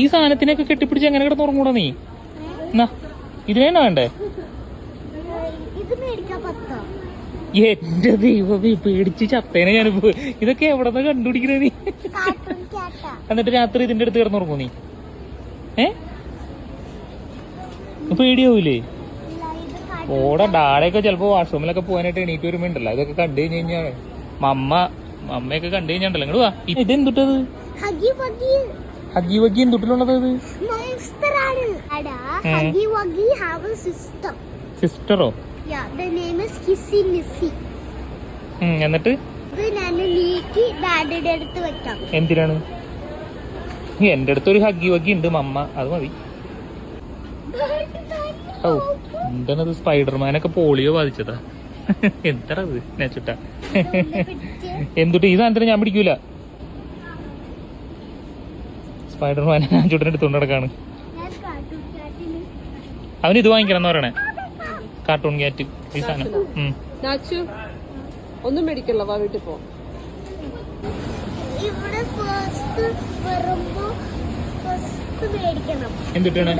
ഈ സാധനത്തിനൊക്കെ കെട്ടിപ്പിടിച്ച് എങ്ങനെ കിടന്നുറങ്ങൂടാ നീ? എന്നാ ഇതിനെ വേണ്ടേ? എന്റെ ദൈവമേ, പേടിച്ച് ചത്തേനെ ഞാനിപ്പോ. ഇതൊക്കെ എവിടെന്ന് കണ്ടുപിടിക്കണേ നീ? എന്നിട്ട് രാത്രി ഇതിന്റെ അടുത്ത് കിടന്നുറങ്ങൂ നീ? പേടിയാവൂലേ? ഓടെ ഡാഡയൊക്കെ ചിലപ്പോ വാഷ്റൂമിലൊക്കെ പോകാനായിട്ട് എണീറ്റ് വരുമ്പോണ്ടല്ലോ, ഇതൊക്കെ കണ്ടു കഴിഞ്ഞ് കഴിഞ്ഞാണ് മമ്മയൊക്കെ കണ്ടു കഴിഞ്ഞാണ്ടല്ലോ. ഇങ്ങോട്ട് വാ. ഇതെന്തുട്ടത്? ഹഗി വഗി എന്തുട്ടിലുള്ളത്? സിസ്റ്ററോ? എന്നിട്ട് എന്തിനാണ്? എന്റെ അടുത്ത് ഒരു ഹഗി വഗി ഉണ്ട് മമ്മ, അത് മതി. ഓ എന്താണത്? സ്പൈഡർമാനൊക്കെ പോളിയോ ബാധിച്ചതാ. എന്താണത് നേച്ചുട്ടാ? എന്തുട്ട് ഈ സാധനത്തിന് ഞാൻ പിടിക്കൂല. സ്പൈഡർമാനെ ഞാൻ ചുട്ടനെ എടുത്തോണ്ട് നടക്കാണ്. അവന് ഇത് വാങ്ങിക്കണം എന്ന് പറയണേ, കാർട്ടൂൺ ക്യാറ്റ്. ഈ സാധനം ഒന്നും മേടിക്കല്ലോ, വാ വീട്ടിൽ പോ. എന്തിട്ടാണ്?